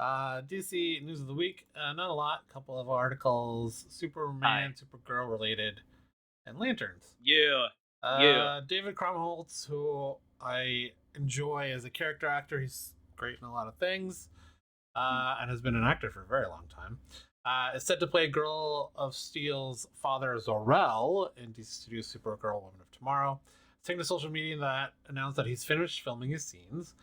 DC news of the week. Not a lot. A couple of articles. Superman, Supergirl related, and Lanterns. Yeah. David Krumholtz, who I enjoy as a character actor. He's great in a lot of things, and has been an actor for a very long time. Is set to play Girl of Steel's father Zor-El in DC Studios' Supergirl Woman of Tomorrow. Taking to social media that announced that he's finished filming his scenes,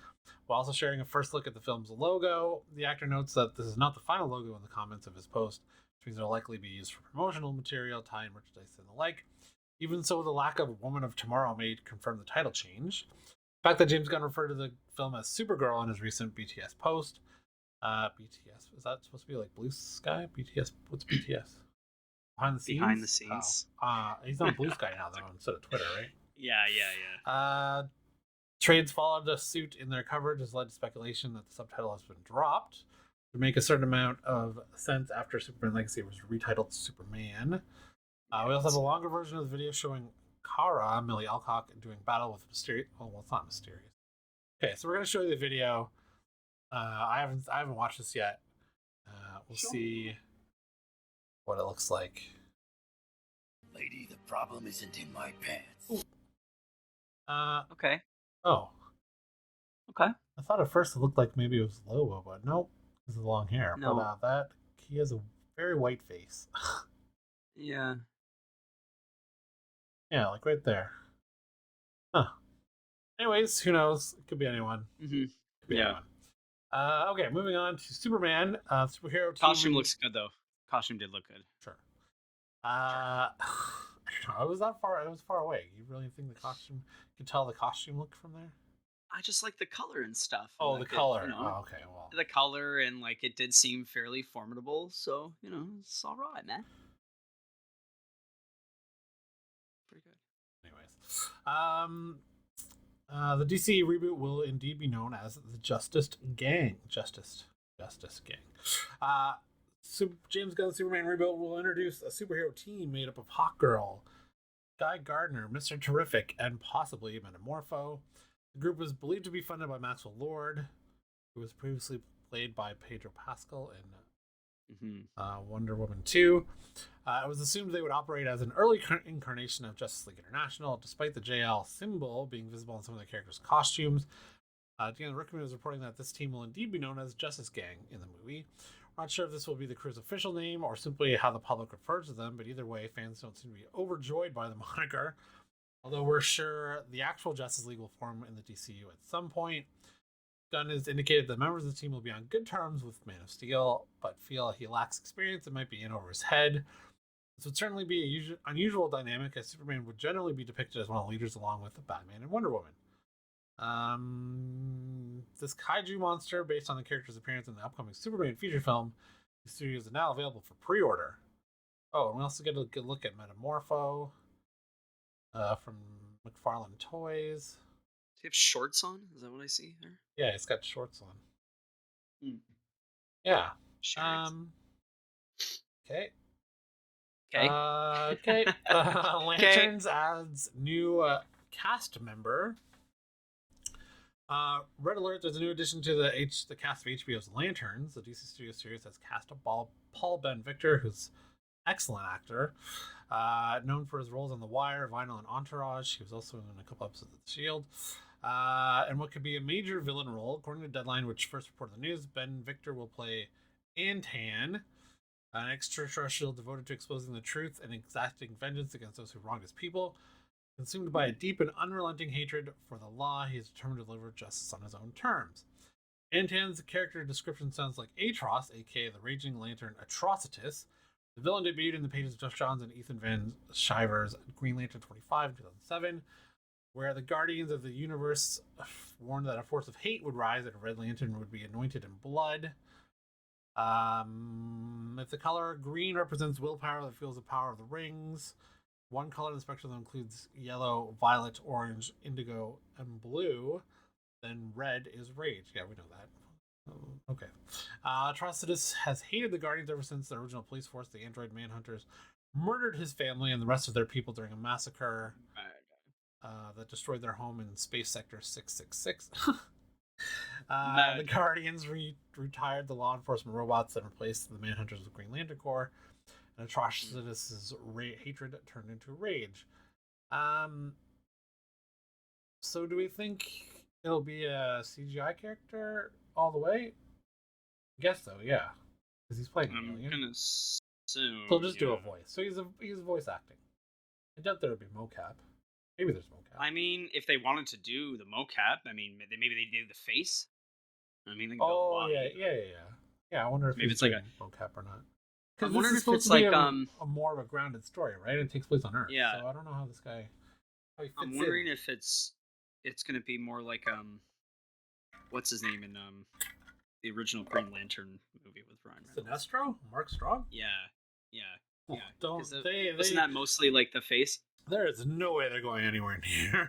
while also sharing a first look at the film's logo. The actor notes that this is not the final logo in the comments of his post, which means it'll likely be used for promotional material, tie-in merchandise, and the like. Even so, the lack of Woman of Tomorrow may confirm the title change. The fact that James Gunn referred to the film as Supergirl in his recent BTS post. BTS, is that supposed to be like Blue Sky? BTS, what's BTS? Behind the scenes? Oh. He's on Blue Sky now, though, instead of Twitter, right? Yeah. Trades followed the suit in their coverage has led to speculation that the subtitle has been dropped to make a certain amount of sense after Superman Legacy was retitled Superman. We also have a longer version of the video showing Kara, Millie Alcock, doing battle with Mysterious. Well, it's not Mysterious. Okay, so we're going to show you the video. I haven't watched this yet. We'll see what it looks like. Lady, the problem isn't in my pants. Okay. Oh. Okay. I thought at first it looked like maybe it was Lobo, but nope. This is long hair. No. But he has a very white face. Yeah. Yeah, like right there. Huh. Anyways, who knows? It could be anyone. Mm-hmm. Could be anyone. Okay, moving on to Superman. Superhero team. Costume looks good though. Costume did look good. Sure. I don't know. It was that far. It was far away. You really think the costume? You can tell the costume look from there. I just like the color and stuff. Oh, like the color. It, oh, okay. Well, the color and like it did seem fairly formidable. So it's all right, man. Pretty good. Anyways, the DC reboot will indeed be known as the Justice Gang. Justice Gang. James Gunn's Superman reboot will introduce a superhero team made up of Hawkgirl, Guy Gardner, Mr. Terrific, and possibly Metamorpho. The group was believed to be funded by Maxwell Lord, who was previously played by Pedro Pascal in Wonder Woman 2. It was assumed they would operate as an early incarnation of Justice League International, despite the JL symbol being visible in some of the characters' costumes. Again, Rickman is reporting that this team will indeed be known as Justice Gang in the movie. We're not sure if this will be the crew's official name or simply how the public refers to them, but either way, fans don't seem to be overjoyed by the moniker. Although we're sure the actual Justice League will form in the DCU at some point. Gunn has indicated that members of the team will be on good terms with Man of Steel, but feel he lacks experience and might be in over his head. This would certainly be an unusual dynamic, as Superman would generally be depicted as one of the leaders along with Batman and Wonder Woman. This kaiju monster, based on the character's appearance in the upcoming Superman feature film, the studios are now available for pre-order. Oh, and we also get a good look at Metamorpho from McFarlane Toys. Does he have shorts on? Is that what I see there? Yeah, he's got shorts on. Yeah. Okay. Okay. Lanterns adds new cast member. Red alert, there's a new addition to the cast of HBO's Lanterns. The DC Studios series has cast a Paul Ben Victor, who's an excellent actor, known for his roles on The Wire, Vinyl, and Entourage. He was also in a couple episodes of The Shield. And what could be a major villain role. According to Deadline, which first reported the news, Ben Victor will play Antan, an extraterrestrial devoted to exposing the truth and exacting vengeance against those who wronged his people. Consumed by a deep and unrelenting hatred for the law, he is determined to deliver justice on his own terms. Antan's character description sounds like Atros, aka the Raging Lantern Atrocitus. The villain debuted in the pages of Jeff Johns and Ethan Van Sciver's Green Lantern 25 in 2007, where the Guardians of the Universe warned that a force of hate would rise and a Red Lantern would be anointed in blood. If the color green represents willpower that feels the power of the rings, one color in the spectrum that includes yellow, violet, orange, indigo, and blue, then red is rage. Yeah, we know that. Okay. Atrocitus has hated the Guardians ever since the original police force, the android manhunters, murdered his family and the rest of their people during a massacre that destroyed their home in Space Sector 666. Mad. The Guardians retired the law enforcement robots and replaced the Manhunters with Green Lantern Corps. And Atrocitus's hatred turned into rage. So do we think it'll be a CGI character all the way? I guess so, yeah. Because he's playing an I'm alien. gonna assume. So just do a voice. So he's voice acting. I doubt there would be mocap. Maybe there's mocap. I mean, if they wanted to do the mocap, I mean, maybe they do the face. I mean, they can build Oh a body. yeah. I wonder if Maybe he's it's like doing mocap or not. I'm Because this wondering is if supposed it's to be like a more of a grounded story, right? It takes place on Earth. Yeah. So I don't know how this guy. How he fits I'm wondering in. if it's gonna be more like what's his name in the original Green Lantern movie with Ryan Reynolds. Sinestro? Mark Strong? Yeah. Oh, don't 'Cause they? Wasn't that mostly like the face? There is no way they're going anywhere near.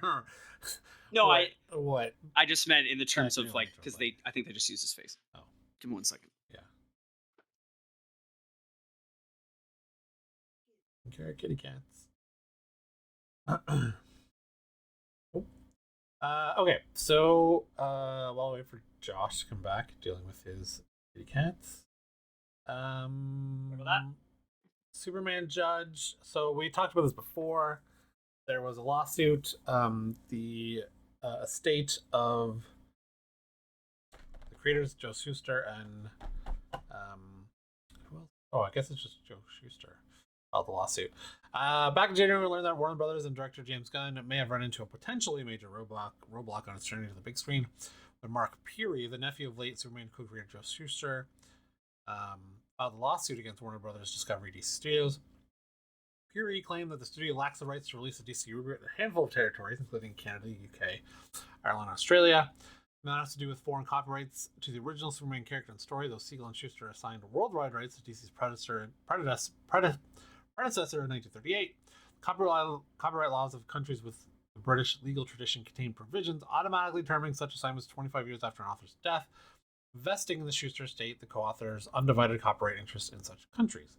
No, what? I just meant in the terms Green of like Lantern, because but- I think they just use his face. Oh. Give me 1 second. Yeah. Okay, kitty cats. Okay, so while we wait for Josh to come back, dealing with his kitty cats. Remember that? Superman judge. So we talked about this before. There was a lawsuit. The estate of the creators, Joe Shuster and who else? Oh, I guess it's just Joe Shuster. The lawsuit. Back in January, we learned that Warner Brothers and director James Gunn may have run into a potentially major roadblock on its journey to the big screen when Mark Peary, the nephew of late Superman co-creator Joe Shuster, filed a lawsuit against Warner Brothers Discovery DC Studios. Peary claimed that the studio lacks the rights to release a DC reboot in a handful of territories, including Canada, UK, Ireland, and Australia. And that has to do with foreign copyrights to the original Superman character and story, though Siegel and Shuster assigned worldwide rights to DC's predecessor in 1938. Copyright laws of countries with the British legal tradition contain provisions automatically determining such assignments 25 years after an author's death, vesting in the Schuster estate the co-author's undivided copyright interest in such countries.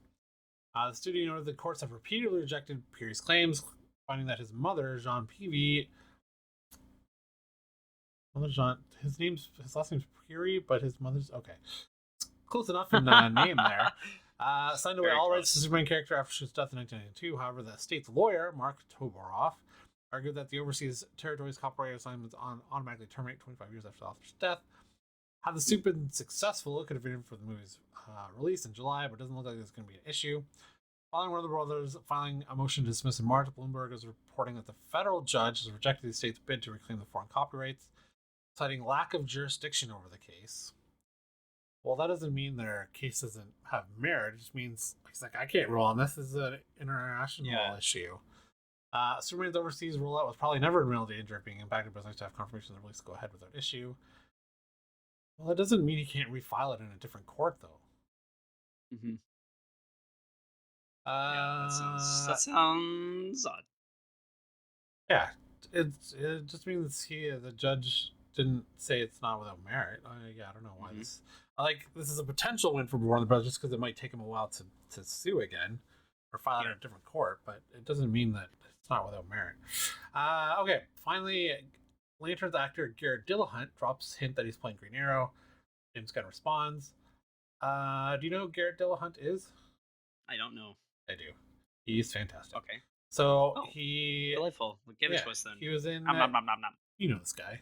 The studio noted the courts have repeatedly rejected Peary's claims, finding that his mother, Jean Peavy, his last name's Peary, but his mother's okay. Close enough in name there. Signed away Very all close. rights to Superman character after Schuster's death in 1992. However, the state's lawyer, Mark Toboroff, argued that the overseas territories' copyright assignments automatically terminate 25 years after the author's death. Had the suit been successful, it could have been for the movie's release in July, but it doesn't look like there's going to be an issue. Following Warner Brothers filing a motion to dismiss in March, Bloomberg is reporting that the federal judge has rejected the state's bid to reclaim the foreign copyrights, citing lack of jurisdiction over the case. Well, that doesn't mean their case doesn't have merit. It just means he's like, I can't rule on this. This is an international issue. Superman's overseas rollout was probably never in real danger of being impacted, but it's nice to have confirmation that the release go ahead without issue. Well, that doesn't mean he can't refile it in a different court, though. Mm-hmm. That sounds odd. Yeah, it just means the judge didn't say it's not without merit. I don't know why this. This is a potential win for Warner Brothers just because it might take him a while to sue again or file it in a different court, but it doesn't mean that it's not without merit. Okay, finally, Lantern's actor Garrett Dillahunt drops hint that he's playing Green Arrow. James Gunn responds. Do you know who Garrett Dillahunt is? I don't know. I do. He's fantastic. Okay. So he Delightful. Give it to us then. He was in. Nom, nom, nom, nom, nom. You know this guy.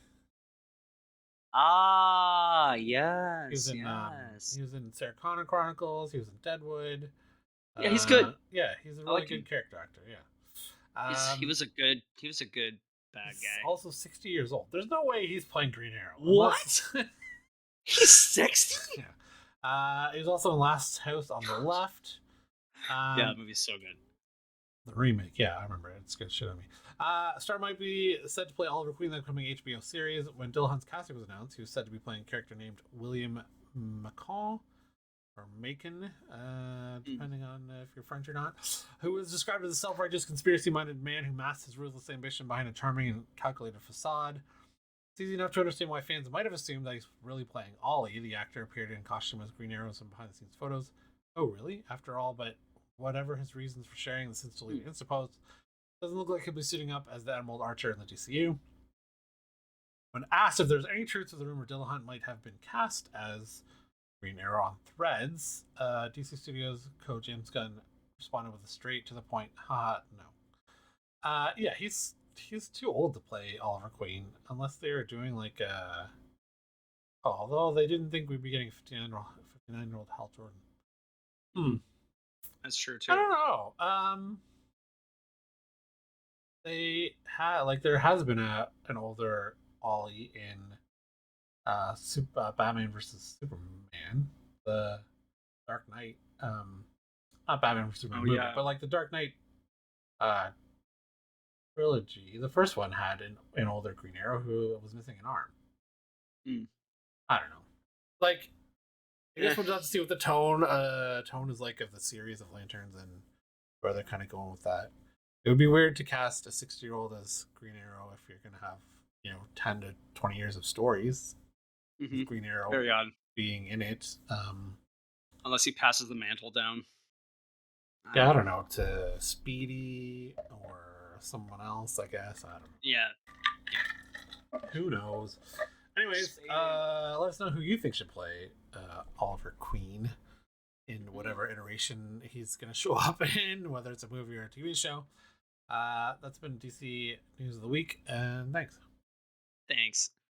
Ah, yes. He was in. He was in Sarah Connor Chronicles. He was in Deadwood. Yeah, he's good. Yeah, he's a really good character actor. Yeah. He was a good bad guy. Also 60 years old. There's no way he's playing Green Arrow. What? He's 60? Yeah. He was also in Last House on the Left. Yeah, the movie's so good. The remake, yeah, I remember it. It's good shit on me. Star might be said to play Oliver Queen in the upcoming HBO series. When Dillahunt's casting was announced, he was said to be playing a character named William McCall, or Macon, depending on if you're French or not, who was described as a self-righteous, conspiracy-minded man who masked his ruthless ambition behind a charming and calculated facade. It's easy enough to understand why fans might have assumed that he's really playing Ollie. The actor appeared in costume as Green Arrow in some behind-the-scenes photos. Oh, really? After all, but whatever his reasons for sharing this instantly Insta post, doesn't look like he'll be suiting up as the Emerald Archer in the DCU. When asked if there's any truth to the rumor Dillahunt might have been cast as Green Arrow on Threads, DC Studios co-James Gunn responded with a straight to the point, haha, no. Yeah, he's too old to play Oliver Queen unless they were doing like a. Although they didn't think we'd be getting a 59-year-old Hal Jordan. That's true too. I don't know. They had like there has been an older Ollie in Batman versus Superman, the Dark Knight. Not Batman versus Superman movie, but like the Dark Knight trilogy. The first one had an older Green Arrow who was missing an arm. I don't know. Like, I guess we'll have to see what the tone is like of the series of Lanterns and where they're kind of going with that. It would be weird to cast a 60-year-old as Green Arrow if you're going to have 10 to 20 years of stories. With Green Arrow very odd being in it. Unless he passes the mantle down. I don't know, to Speedy or someone else, I guess. I don't know. Yeah. Who knows? Anyways, let us know who you think should play Oliver Queen in whatever iteration he's going to show up in, whether it's a movie or a TV show. That's been DC News of the Week, and thanks. Thanks.